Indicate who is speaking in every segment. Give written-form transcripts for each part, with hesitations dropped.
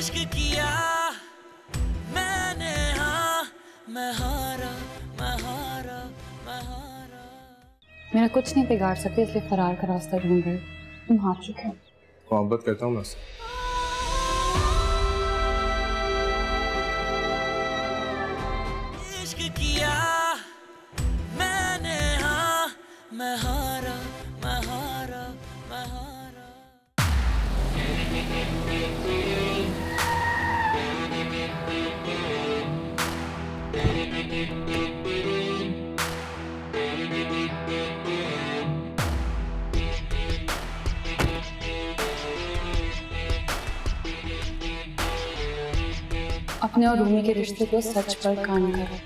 Speaker 1: इश्क किया मैंने, हाँ मैं हारा मैं हारा मैं हारा।
Speaker 2: मेरा कुछ नहीं बिगाड़ सकते, इसलिए फरार का रास्ता ढूंढ रहे हो। तुम हार चुके हो।
Speaker 3: मोहब्बत करता हूँ मैं।
Speaker 1: इश्क किया मैंने, हाँ मैं हारा मैं हारा मैं हारा।
Speaker 2: अपने और रूमी के रिश्ते को सच पर कायम करो।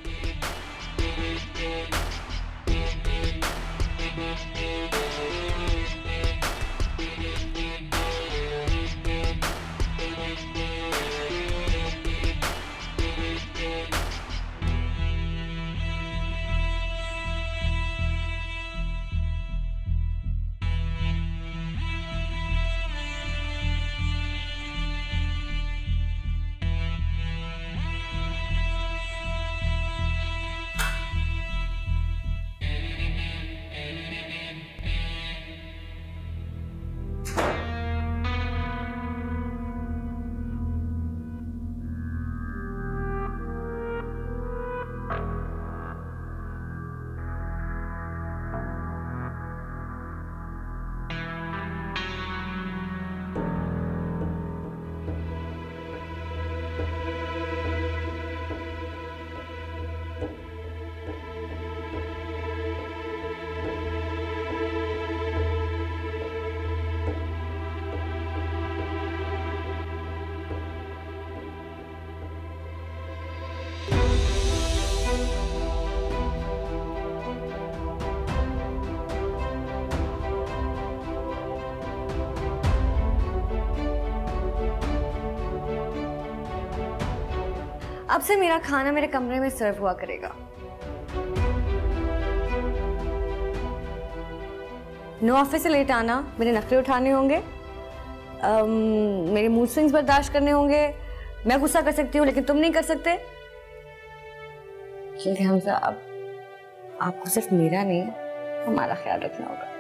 Speaker 4: अब से मेरा खाना मेरे कमरे में सर्व हुआ करेगा। नो ऑफिस से लेट आना, मेरे नखरे उठाने होंगे, मेरे मूड स्विंग्स बर्दाश्त करने होंगे। मैं गुस्सा कर सकती हूँ लेकिन तुम नहीं कर सकते। क्योंकि हमजा अब आपको सिर्फ मेरा नहीं हमारा ख्याल रखना होगा।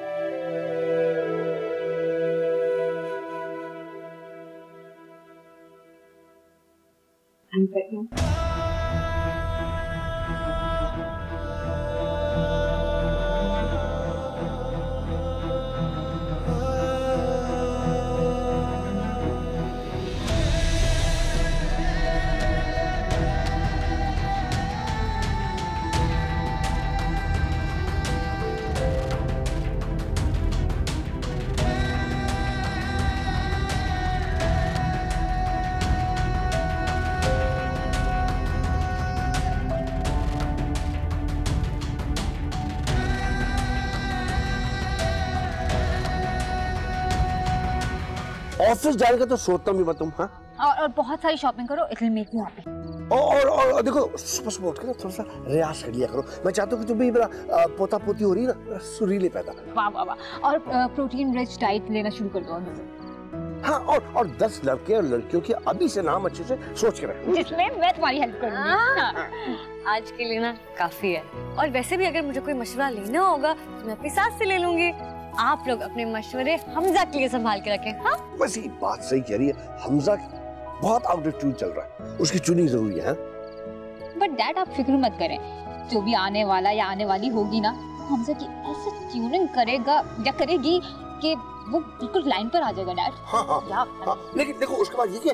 Speaker 4: I'm pregnant.
Speaker 5: ऑफिस जाने का तो सोचता भी मत तुम। हाँ
Speaker 6: और बहुत सारी शॉपिंग करो, it will make me happy.
Speaker 5: और देखो सुबह सुबह उठ के ना थोड़ा सा रियाज कर लिया करो। मैं चाहता हूँ कि तुम भी मेरा पोता पोती हो रही है ना, सुरीले पैदा।
Speaker 6: वाह वाह वाह। और प्रोटीन रिच डाइट लेना शुरू कर दो।
Speaker 5: हाँ और 10 लड़के और लड़कियों के अभी से नाम अच्छे से सोच के रखें,
Speaker 6: जिसमें मैं तुम्हारी हेल्प करूंगी।
Speaker 4: आज के लिए ना काफी है। और वैसे भी अगर मुझे कोई मशवरा लेना होगा तो मैं अपनी सास से ले लूंगी। आप लोग अपने मशवरे हमजा के लिए संभाल के रखें। हाँ
Speaker 5: वैसे ही बात सही कह रही है। हमजा बहुत आउट ऑफ ट्यून चल रहा है, उसकी चुनी जरूरी है।
Speaker 6: बट डैड आप फिक्र मत करें, जो भी आने वाला या आने वाली होगी ना, हमजा की ऐसे ट्यूनिंग करेगा या करेगी कि वो बिल्कुल लाइन पर आ जाएगा डैड।
Speaker 5: हाँ। लेकिन देखो उसके बाद ये कि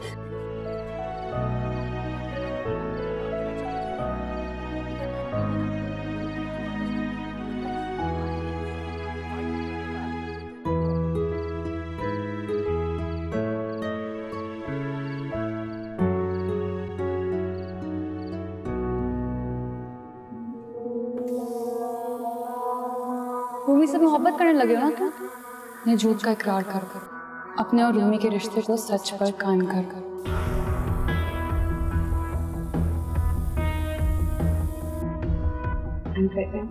Speaker 2: रूमी से मोहब्बत करने लगे हो ना तुम? ये झूठ का इकरार कर अपने और रूमी के रिश्ते को सच पर कायम कर। I'm pregnant.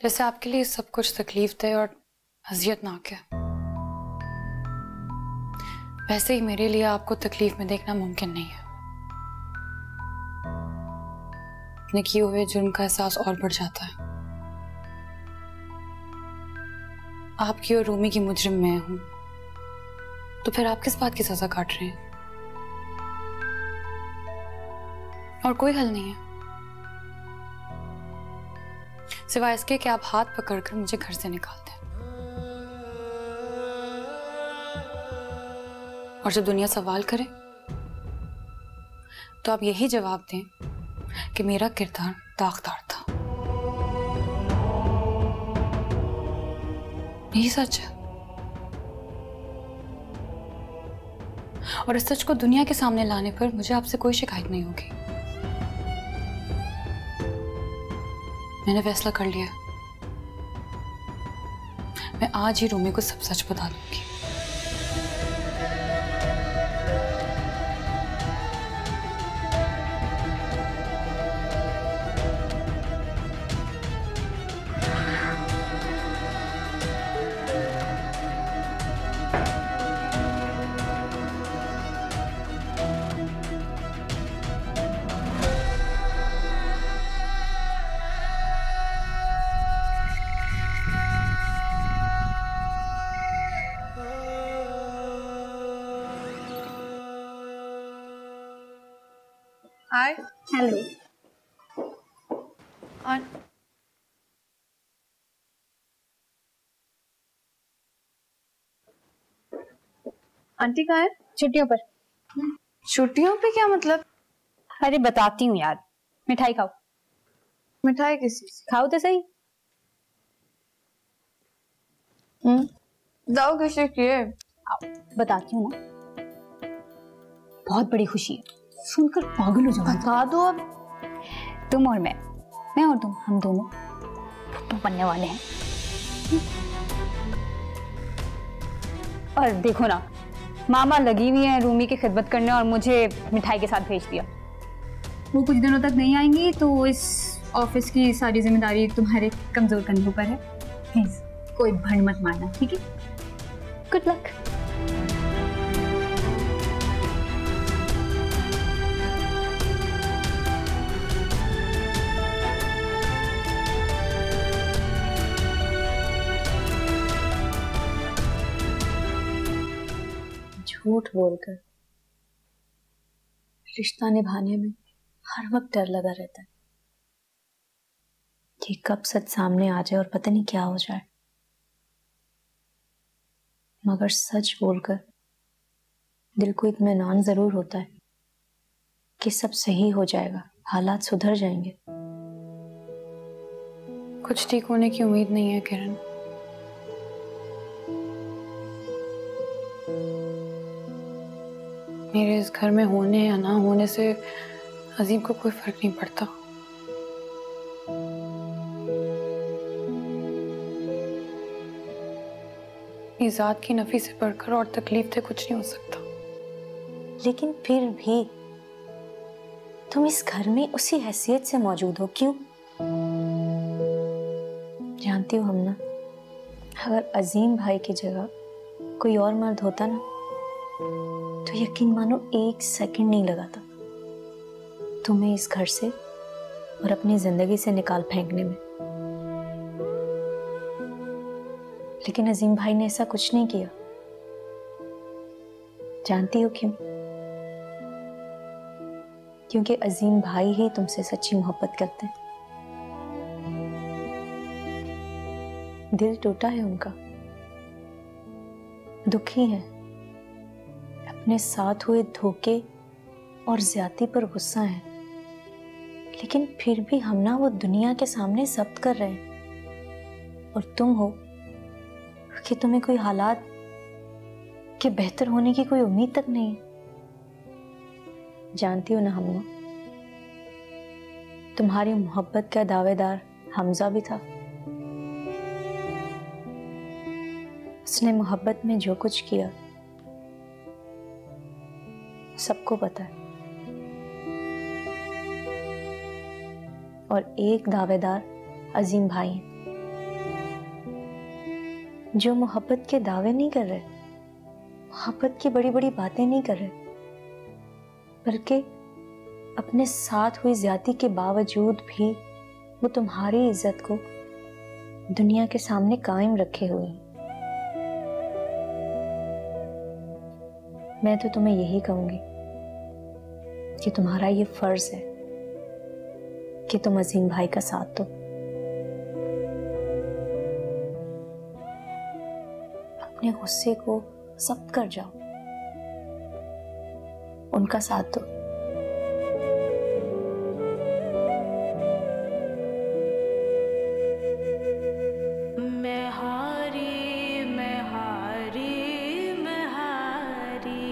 Speaker 2: जैसे आपके लिए सब कुछ तकलीफ दे और अजियतनाक है, वैसे ही मेरे लिए आपको तकलीफ में देखना मुमकिन नहीं है। अपने किए हुए जुर्म का एहसास और बढ़ जाता है। आपकी और रूमी की मुजरिम मैं हूं, तो फिर आप किस बात की सजा काट रहे हैं? और कोई हल नहीं है सिवाय इसके कि आप हाथ पकड़कर मुझे घर से निकाल दें। और जब दुनिया सवाल करे तो आप यही जवाब दें कि मेरा किरदार दागदार था। यही सच है, और इस सच को दुनिया के सामने लाने पर मुझे आपसे कोई शिकायत नहीं होगी। मैंने फैसला कर लिया, मैं आज ही रूमी को सब सच बता दूंगी।
Speaker 3: हाय।
Speaker 6: हेलो।
Speaker 3: आंटी कहाँ है?
Speaker 6: छुट्टियों पर।
Speaker 3: छुट्टियों पे क्या मतलब?
Speaker 6: अरे बताती हूँ यार, मिठाई खाओ।
Speaker 3: मिठाई किसी से?
Speaker 6: खाओ तो सही।
Speaker 3: जाओ किसी की है?
Speaker 6: आओ बताती हूँ ना, बहुत बड़ी खुशी है, सुनकर पागल हो जाओ।
Speaker 3: बता दो अब।
Speaker 6: तुम और मैं और तुम, हम दोनों फुप्पू बनने वाले हैं। और देखो ना, मामा लगी हुई है रूमी की खिदमत करने और मुझे मिठाई के साथ भेज दिया। वो कुछ दिनों तक नहीं आएंगी तो इस ऑफिस की सारी जिम्मेदारी तुम्हारे कमजोर कंधों पर है। प्लीज कोई भंड मत मारना, ठीक है? Good luck.
Speaker 7: झूठ बोलकर रिश्ता निभाने में हर वक्त डर लगा रहता है कि कब सच सामने आ जाए और पता नहीं क्या हो जाए। मगर सच बोलकर दिल को इत्मीनान जरूर होता है कि सब सही हो जाएगा, हालात सुधर जाएंगे।
Speaker 2: कुछ ठीक होने की उम्मीद नहीं है किरण। मेरे इस घर में होने या ना होने से अजीम को कोई फर्क नहीं पड़ता। अपनी जात की नफी से बढ़कर और तकलीफ से कुछ नहीं हो सकता।
Speaker 7: लेकिन फिर भी तुम इस घर में उसी हैसियत से मौजूद हो, क्यों? जानती हो हम ना, अगर अजीम भाई की जगह कोई और मर्द होता ना, तो यकीन मानो 1 सेकंड नहीं लगाता तुम्हें इस घर से और अपनी जिंदगी से निकाल फेंकने में। लेकिन अजीम भाई ने ऐसा कुछ नहीं किया। जानती हो क्यों? क्योंकि अजीम भाई ही तुमसे सच्ची मोहब्बत करते हैं। दिल टूटा है उनका, दुखी है, अपने साथ हुए धोखे और ज्यादती पर गुस्सा है। लेकिन फिर भी हम ना वो दुनिया के सामने जब्त कर रहे हैं, और तुम हो कि तुम्हें कोई हालात के बेहतर होने की कोई उम्मीद तक नहीं है। जानती हो ना हम्मा, तुम्हारी मोहब्बत का दावेदार हमजा भी था। उसने मोहब्बत में जो कुछ किया सबको पता है, और एक दावेदार अजीम भाई है। जो मोहब्बत के दावे नहीं कर रहे, मोहब्बत की बड़ी बड़ी बातें नहीं कर रहे, बल्कि अपने साथ हुई ज्यादती के बावजूद भी वो तुम्हारी इज्जत को दुनिया के सामने कायम रखे हुए हैं। मैं तो तुम्हें यही कहूंगी कि तुम्हारा ये फर्ज है कि तुम अजीम भाई का साथ दो। अपने गुस्से को जब्त कर जाओ, उनका साथ दो।
Speaker 1: मैं हारी, मैं हारी, मैं हारी।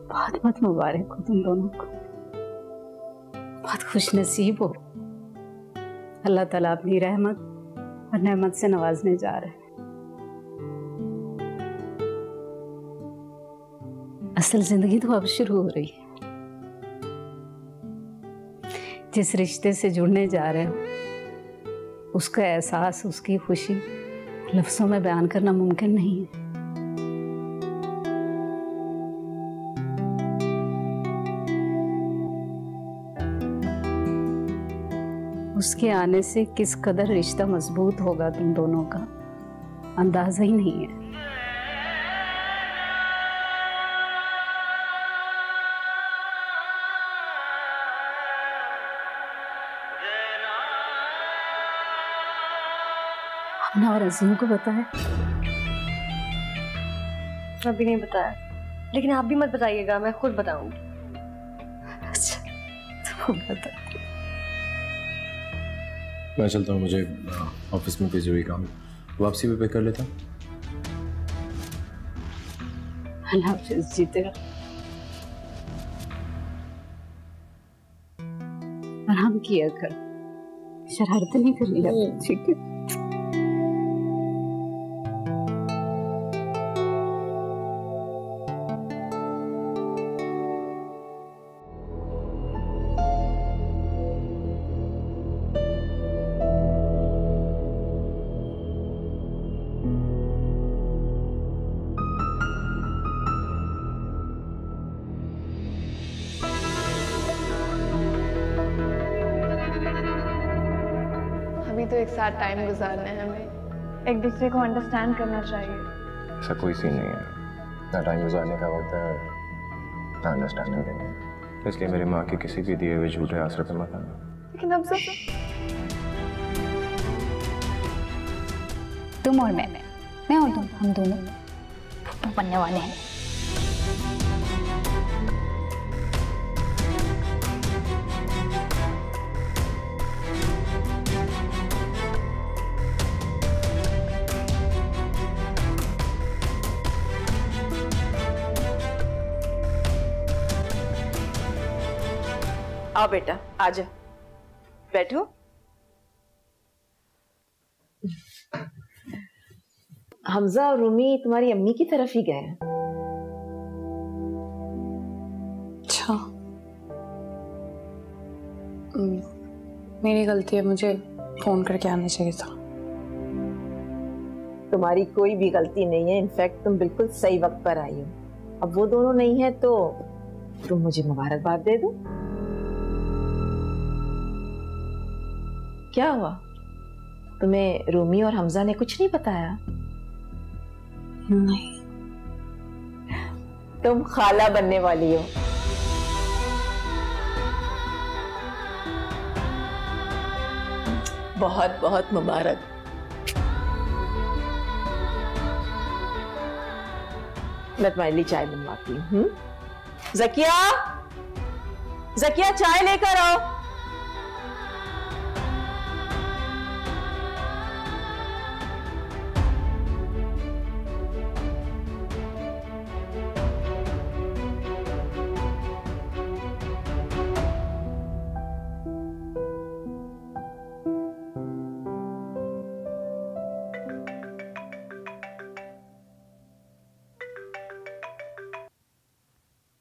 Speaker 8: बहुत बहुत मुबारक हो तुम दोनों को, बहुत खुश नसीब हो। अल्लाह ताला अपनी रहमत और नेमत से नवाजने जा रहे हैं। असल जिंदगी तो अब शुरू हो रही है। जिस रिश्ते से जुड़ने जा रहे हो उसका एहसास, उसकी खुशी लफ्जों में बयान करना मुमकिन नहीं है। उसके आने से किस कदर रिश्ता मजबूत होगा तुम दोनों का अंदाजा ही नहीं है। हमने और अजीम को बताया?
Speaker 4: अभी नहीं बताया, लेकिन आप भी मत बताइएगा, मैं खुद बताऊंगी।
Speaker 8: अच्छा तो बता।
Speaker 9: मैं चलता हूँ, मुझे ऑफिस में भेजे हुए काम वापसी भी पे कर लेता हूँ।
Speaker 8: अल्लाह हाफिज़, जीते रहो। आराम किया कर, शरारतें नहीं करनी है, ठीक है?
Speaker 3: अभी तो एक साथ टाइम गुजारना है हमें, एक दूसरे को अंडरस्टैंड करना चाहिए।
Speaker 9: ऐसा कोई सीन नहीं है, ना टाइम गुजारने का वक्त है ना अंडरस्टैंडिंग देनी है। इसलिए मेरी माँ के किसी भी दिए हुए झूठे आसरे पे मत आना।
Speaker 3: लेकिन अब सब
Speaker 6: तुम और मैं और तुम, हम दोनों फूफा बनने वाले हैं।
Speaker 10: आओ बेटा, आजा, बैठो। हमजा और रूमी तुम्हारी अम्मी की तरफ ही गए।
Speaker 2: अच्छा, मेरी गलती है, मुझे फोन करके आना चाहिए था।
Speaker 10: तुम्हारी कोई भी गलती नहीं है, इनफैक्ट तुम बिल्कुल सही वक्त पर आई हो। अब वो दोनों नहीं है तो तुम मुझे मुबारकबाद दे दो। क्या हुआ, तुम्हें रूमी और हमजा ने कुछ नहीं बताया?
Speaker 2: नहीं।
Speaker 10: तुम खाला बनने वाली हो। बहुत बहुत मुबारक। मैं तुम्हारे लिए चाय बनवाती हूँ। ज़किया, ज़किया चाय लेकर आओ।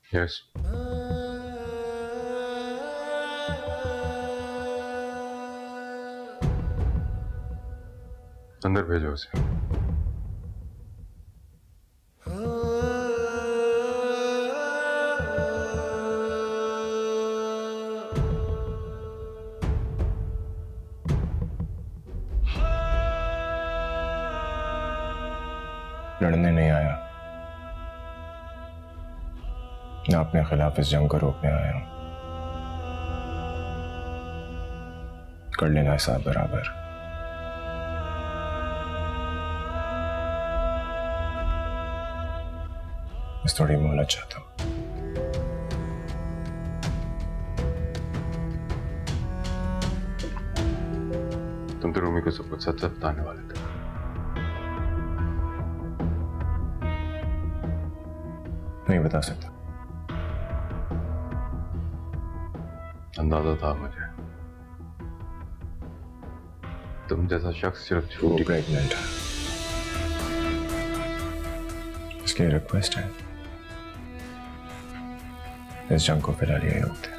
Speaker 9: Yes. अंदर भेजो उसे। लड़ने नहीं आया, मैं अपने खिलाफ इस जंग को रोकने आया हूं। कर लेना हिसाब बराबर। बस थोड़ी मोहलत चाहता हूं। तुम तो रूमी को सब कुछ सच बताने वाले थे। नहीं बता सकता, अंदाजा था मुझे। तुम जैसा शख्स सिर्फ झूठी प्रेग्नेंट है, इसकी रिक्वेस्ट है, इस जंग को फिलहाल यही रोकते हैं।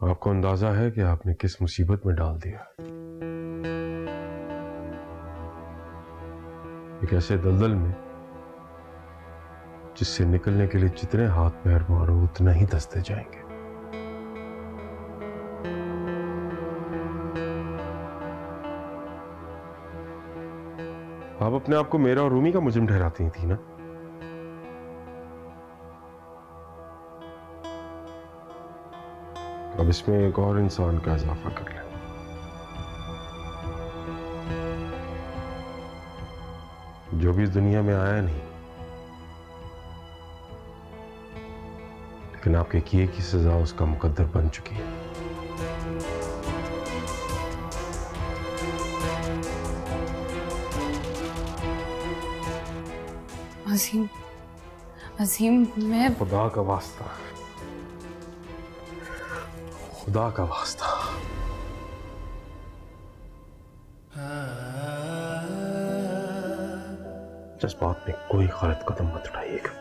Speaker 9: आपको अंदाजा है कि आपने किस मुसीबत में डाल दिया। एक ऐसे दलदल में जिससे निकलने के लिए जितने हाथ पैर मारो उतना ही दसते जाएंगे। आप अपने आप को मेरा और रूमी का मुजरिम ठहराती थी ना। अब इसमें एक और इंसान का इजाफा कर लें। जो भी इस दुनिया में आया नहीं, लेकिन आपके किए की सजा उसका मुकद्दर बन चुकी है।
Speaker 2: अजीम, अजीम, मैं
Speaker 9: खुदा का वास्ता, खुदा का वास्ता, जज्बात में कोई गलत कदम मत उठाइएगा।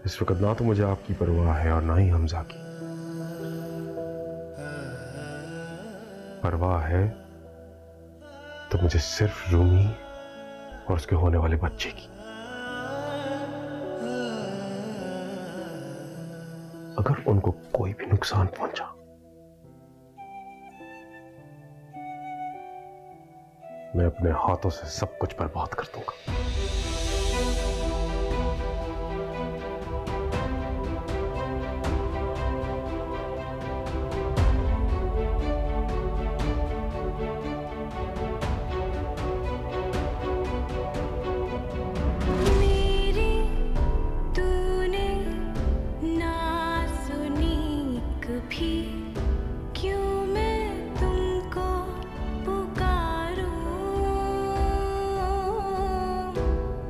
Speaker 9: इस वक्त ना तो मुझे आपकी परवाह है और ना ही हमजा की। परवाह है तो मुझे सिर्फ रूमी और उसके होने वाले बच्चे की। अगर उनको कोई भी नुकसान पहुंचा मैं अपने हाथों से सब कुछ बर्बाद कर दूंगा।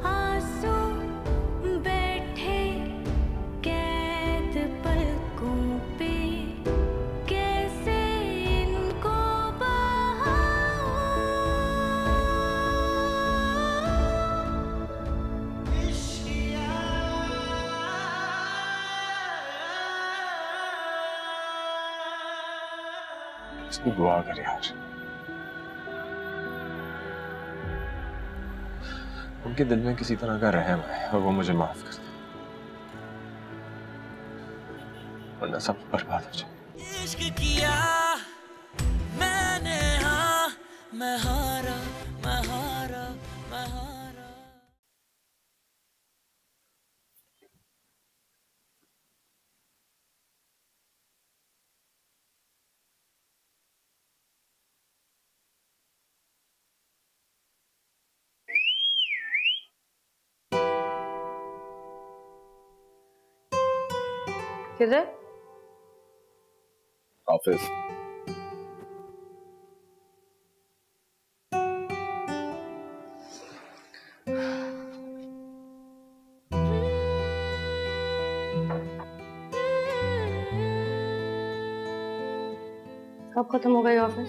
Speaker 11: आंसू
Speaker 9: उसकी दुआ कर यार, उनके दिल में किसी तरह का रहम है और वो मुझे माफ कर दे, वरना सब बर्बाद हो जाए।
Speaker 1: इश्क किया मैंने, हाँ मैं हारा, मैं हारा, मैं हारा।
Speaker 4: किधर?
Speaker 9: ऑफिस।
Speaker 4: कब खत्म होगा ये ऑफिस?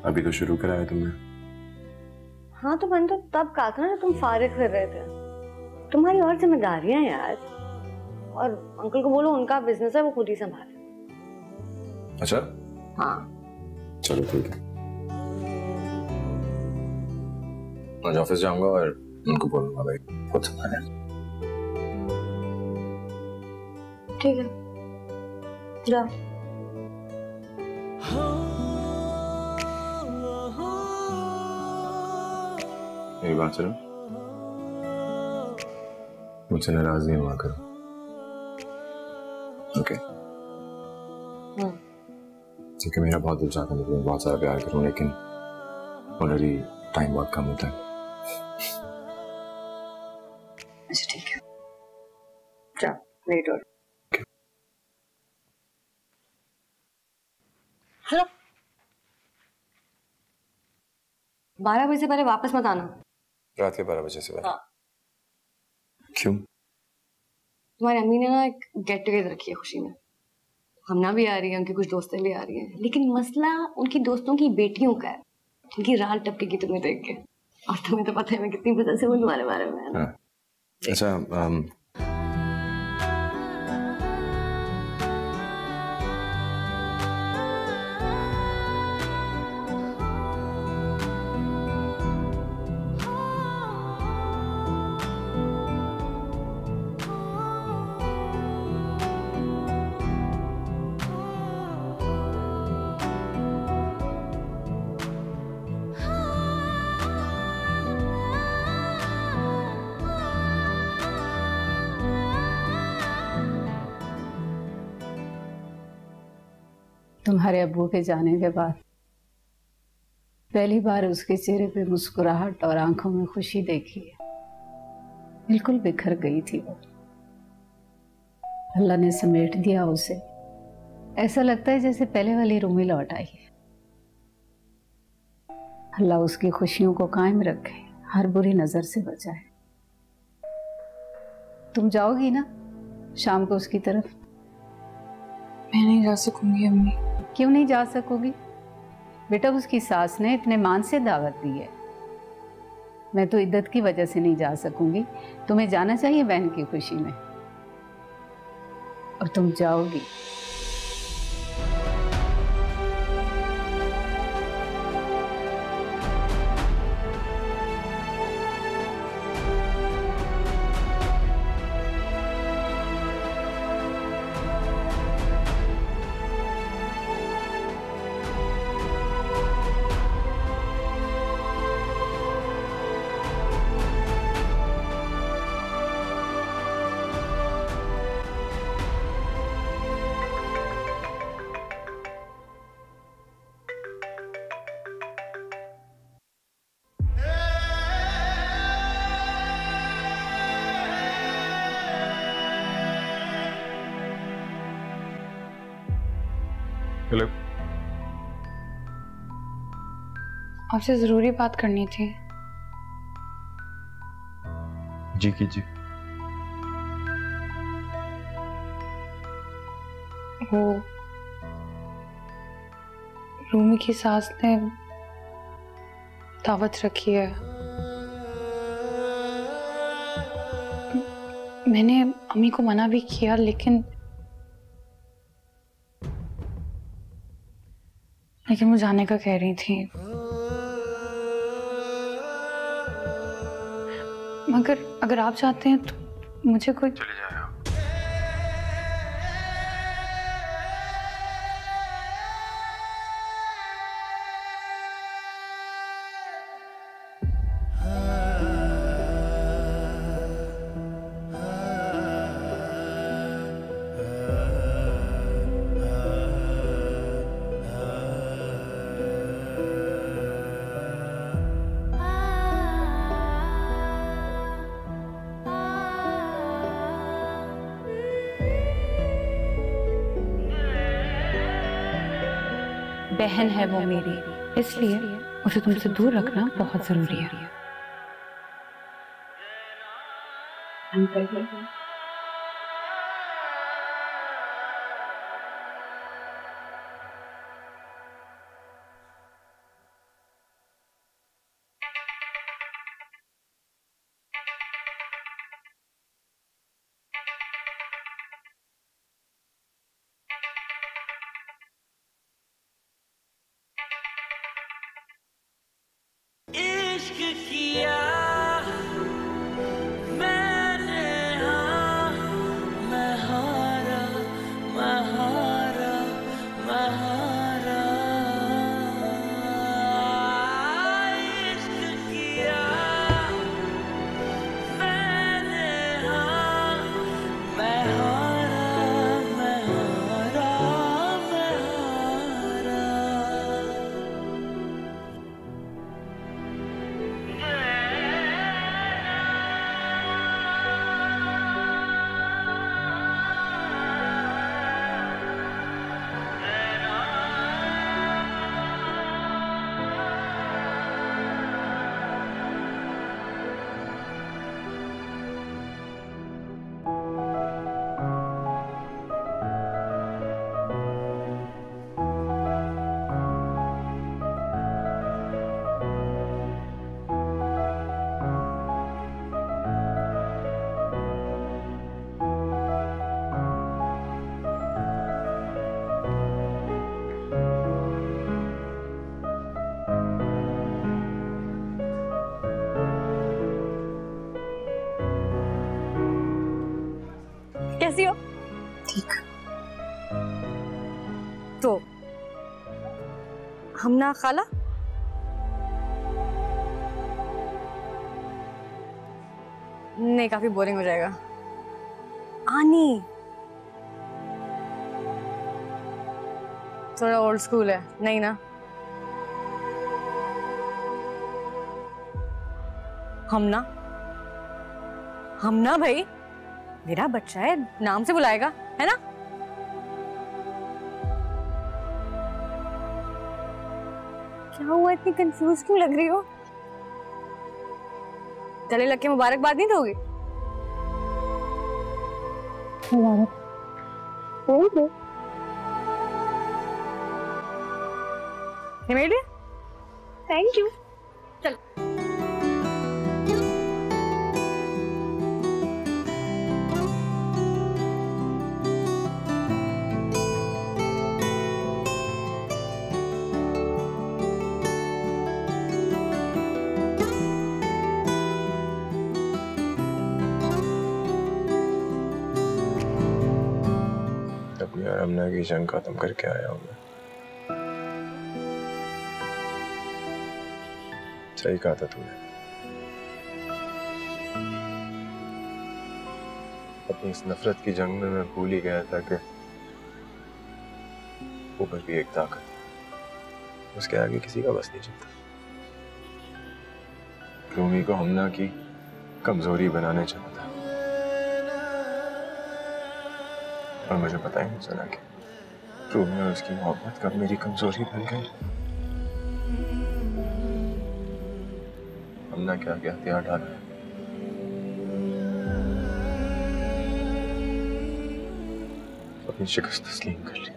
Speaker 9: अभी तो शुरू करा है तुमने।
Speaker 4: हाँ तो मैंने तो तब कहा था ना जब तुम फारिग कर रहे थे। तुम्हारी और जिम्मेदारियां यार, और अंकल को बोलो उनका बिजनेस है वो खुद ही संभाले।
Speaker 9: अच्छा
Speaker 4: हाँ
Speaker 9: चलो ठीक है, आज ऑफिस जाऊंगा और उनको बोलूंगा भाई खुद संभाले।
Speaker 4: ठीक है जाओ।
Speaker 9: मेरी बात सुनो, मुझसे नाराज नहीं हुआ करो, ओके? क्योंकि मेरा बहुत दिल चाहता है मैं बहुत सारा प्यार करूं, लेकिन ऑलरेडी टाइम बहुत कम होता है।
Speaker 4: अच्छा ठीक है जाओ, लेट हो। हेलो, 12 बजे से पहले वापस मत आना।
Speaker 9: रात के 12 बजे से पहले?
Speaker 4: हाँ।
Speaker 9: क्यों?
Speaker 4: तुम्हारी अम्मी ने ना एक गेट टुगेदर रखी है खुशी में। हमना भी आ रही है, उनकी कुछ दोस्तें भी आ रही हैं, लेकिन मसला उनकी दोस्तों की बेटियों का है। उनकी राल टपकेगी तुम्हें देख के, और तुम्हें तो पता है मैं कितनी पसंद से हूँ तुम्हारे बारे में।
Speaker 9: हाँ। अच्छा
Speaker 8: तुम्हारे अब्बू के जाने के बाद पहली बार उसके चेहरे पे मुस्कुराहट और आंखों में खुशी देखी है। बिल्कुल बिखर गई थी वो, अल्लाह ने समेट दिया उसे। ऐसा लगता है जैसे पहले वाली रूमी लौट आई है। अल्लाह उसकी खुशियों को कायम रखे, हर बुरी नजर से बचाए। तुम जाओगी ना शाम को उसकी तरफ?
Speaker 2: मैं नहीं जा सकूंगी अम्मी।
Speaker 8: क्यों नहीं जा सकोगी बेटा? उसकी सास ने इतने मान से दावत दी है। मैं तो इद्दत की वजह से नहीं जा सकूंगी। तुम्हें जाना चाहिए बहन की खुशी में, और तुम जाओगी।
Speaker 9: हेलो,
Speaker 2: आपसे जरूरी बात करनी थी।
Speaker 9: जी कीजिए।
Speaker 2: वो रूमी की सास ने दावत रखी है। मैंने अम्मी को मना भी किया, लेकिन लेकिन वो जाने का कह रही थी। मगर अगर आप चाहते हैं तो मुझे कोई
Speaker 9: चले जाए आप।
Speaker 2: बहन है वो मेरी, इसलिए उसे तुमसे दूर रखना बहुत जरूरी है।
Speaker 1: इश्क किया मैंने, हाँ मैं हारा मैं हारा मैं हारा। इश्क किया मैंने, हाँ मैं हारा मैं हारा मैं हारा।
Speaker 4: कैसी हो?
Speaker 2: ठीक।
Speaker 4: तो हम ना खाला? नहीं, काफी बोरिंग हो जाएगा। आनी थोड़ा ओल्ड स्कूल है, नहीं ना? हम ना भाई, मेरा बच्चा है, नाम से बुलाएगा, है ना? क्या हुआ, इतनी कंफ्यूज क्यों लग रही हो? गले लग के मुबारकबाद नहीं दोगी? ये मेरे लिए? Thank you. चल।
Speaker 9: अपनी और अमना की जंग खत्म करके आया हूँ मैं। सही कहा था तूने। अपनी इस नफरत की जंग में मैं भूल ही गया था कि ऊपर भी एक ताकत, उसके आगे किसी का बस नहीं चलता। रूमी को हमना की कमजोरी बनाने चला था, और मुझे पता ही नहीं चला कि रूमी और उसकी मोहब्बत कब मेरी कमजोरी बन गई। हमना क्या क्या हथियार डाला, अपनी शिकस्त तस्लीम कर लिया।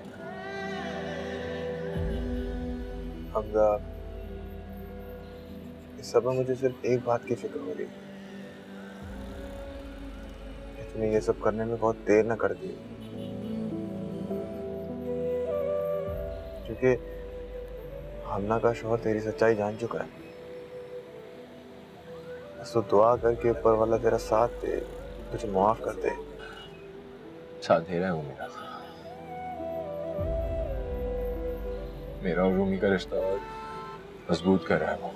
Speaker 11: हमजा, इस सब में मुझे सिर्फ एक बात की फिक्र हो रही है, तूने ये सब करने में बहुत देर न कर दी, क्योंकि हमना का शौहर तेरी सच्चाई जान चुका है। बस तो दुआ करके ऊपर वाला तेरा साथ दे, तुझे माफ कर दे।
Speaker 9: साथ दे रहा है वो मेरा और रूमी का रिश्ता और मजबूत कर रहा है वो।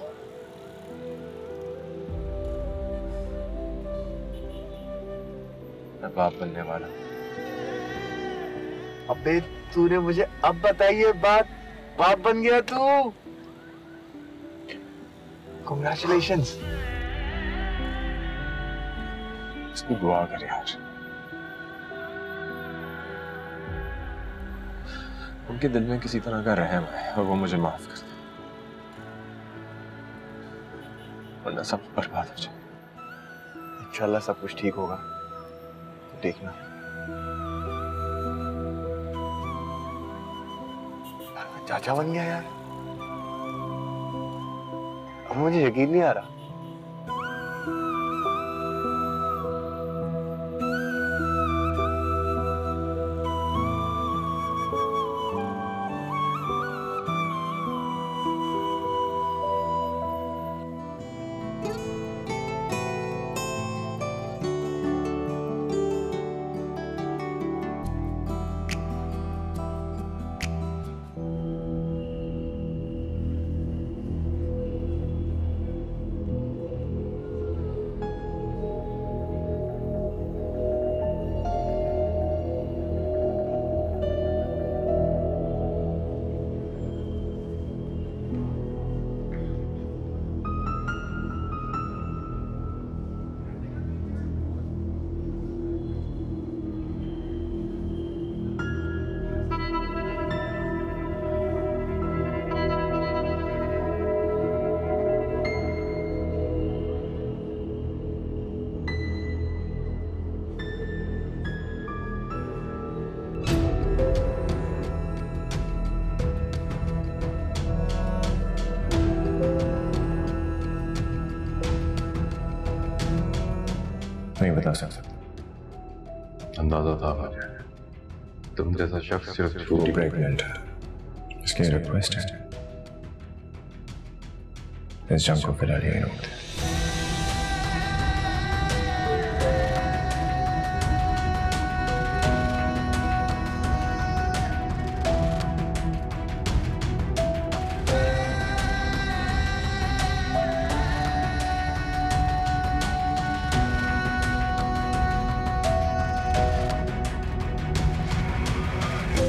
Speaker 9: मैं बाप बनने वाला।
Speaker 11: अबे तूने मुझे अब बताई ये बात, बाप बन गया तू। Congratulations।
Speaker 9: इसकी दुआ कर यार, उनके दिल में किसी तरह का रहम है और वो मुझे माफ कर दे, वरना सब बर्बाद हो जाए।
Speaker 11: इंशाल्लाह सब कुछ ठीक होगा, तो देखना। चाचा बन गया यार, अब मुझे यकीन नहीं आ रहा।
Speaker 9: नहीं बता सकता, अंदाजा था मुझे। तुम जैसा शख्स सिर्फ झूठी प्रेग्नेंट है, इसकी रिक्वेस्ट है इस जंग को फिलहाल यही रोक दे।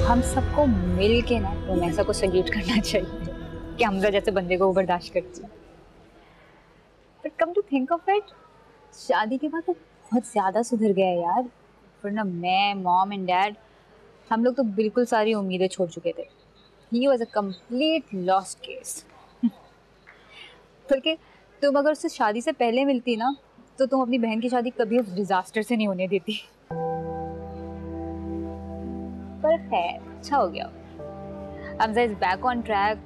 Speaker 6: हम सबको मिल के ना रोमैसा को सल्यूट करना चाहिए कि हमजा जैसे बंदे को वो बर्दाश्त करती है। But come to think of it, शादी के बाद वो बहुत ज़्यादा सुधर गया है यार। वरना मैं, मॉम एंड डैड, हम लोग तो बिल्कुल सारी उम्मीदें छोड़ चुके थे। He was a complete lost case. बल्कि तुम अगर उससे शादी से पहले मिलती ना तो तुम अपनी बहन की शादी कभी उस डिजास्टर से नहीं होने देती। पर खैर अच्छा हो गया, Hamza is back on track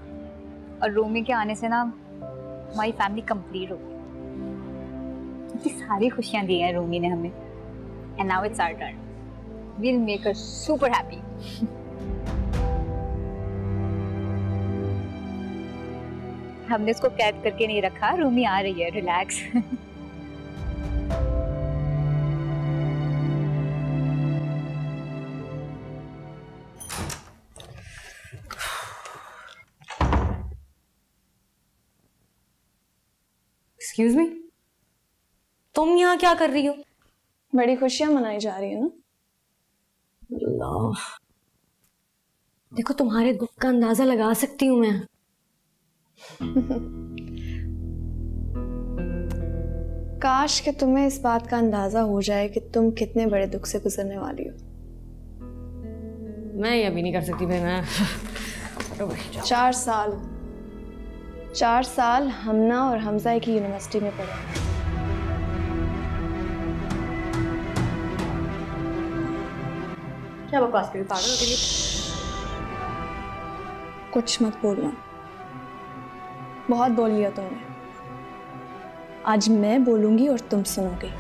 Speaker 6: और रूमी के आने से ना हमारी फैमिली कंप्लीट हो गई। इतनी सारी खुशियां दी हैं रूमी ने हमें, and now it's our turn. We'll make her super happy. हमने इसको कैद करके नहीं रखा, रूमी आ रही है, रिलैक्स।
Speaker 4: एक्सक्यूज मी, तुम यहाँ क्या कर रही हो?
Speaker 3: बड़ी खुशियां मनाई जा रही है ना।
Speaker 4: अल्लाह, देखो तुम्हारे दुख का अंदाजा लगा सकती हूँ मैं।
Speaker 3: काश कि तुम्हें इस बात का अंदाजा हो जाए कि तुम कितने बड़े दुख से गुजरने वाली हो।
Speaker 4: मैं ये अभी नहीं कर सकती भाई। मैं
Speaker 3: 4 साल हमना और हमजा एक ही यूनिवर्सिटी में पढ़े।
Speaker 4: क्या बकवास कर रही, पागल हो गई?
Speaker 3: कुछ मत बोलना, बहुत बोल लिया तुमने। आज मैं बोलूंगी और तुम सुनोगे।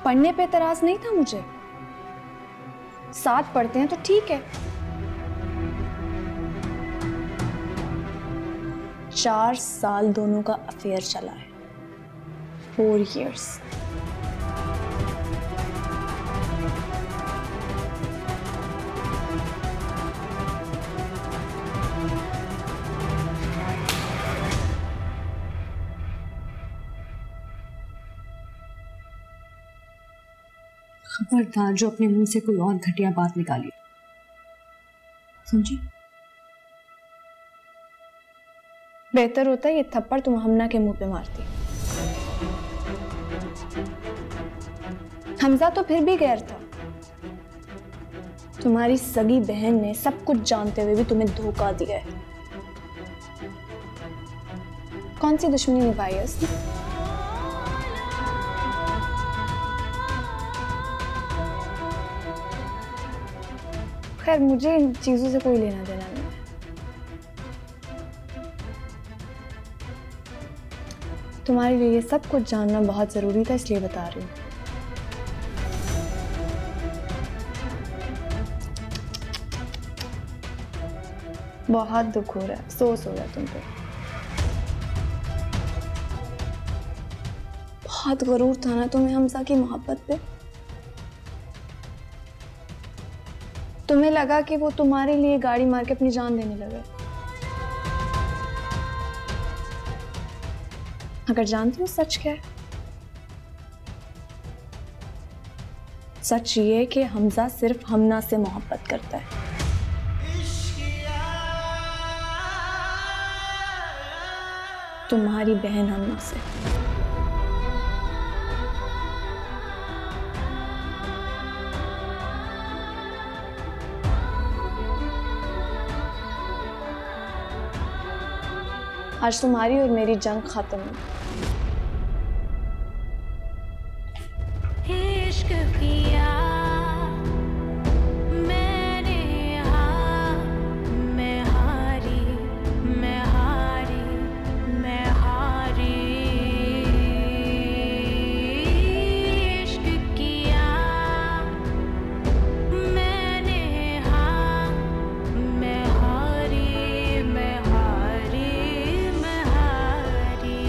Speaker 3: पढ़ने पे एतराज नहीं था मुझे, साथ पढ़ते हैं तो ठीक है, 4 साल दोनों का अफेयर चला है। 4 years।
Speaker 4: खबरदार जो अपने मुंह से कोई और घटिया बात निकाली, समझी?
Speaker 3: बेहतर होता है ये थप्पड़ तुम हमना के मुंह पे मारती। हमजा तो फिर भी गैर था। तुम्हारी सगी बहन ने सब कुछ जानते हुए भी तुम्हें धोखा दिया है। कौन सी दुश्मनी निभाई है उसने? खैर मुझे इन चीजों से कोई लेना देना नहीं है। तुम्हारे लिए ये सब कुछ जानना बहुत जरूरी था, इसलिए बता रही हूँ। बहुत दुख हो रहा है, अफसोस हो रहा है तुम पे। बहुत गरूर था ना तुम्हें हमजा की मोहब्बत पे। तुम्हें लगा कि वो तुम्हारे लिए गाड़ी मार के अपनी जान देने लगे। अगर जानती हो सच क्या है? सच ये कि हमजा सिर्फ हमना से मोहब्बत करता है। तुम्हारी बहन हमना से। आज तुम्हारी और मेरी जंग खत्म है।
Speaker 1: इश्क किया मैंने, हाँ मैं हारी, मैं हारी, मैं हारी। इश्क किया मैंने, हाँ मैं हारी, मैं हारी, मैं हारी।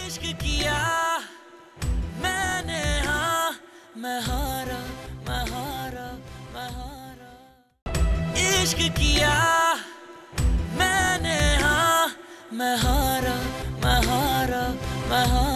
Speaker 1: इश्क किया मैंने, हाँ मैं हारा, मैं हारा, मैं हारा। इश्क किया मैंने, हाँ मैं हारा, मैं हारा, मैं हारा।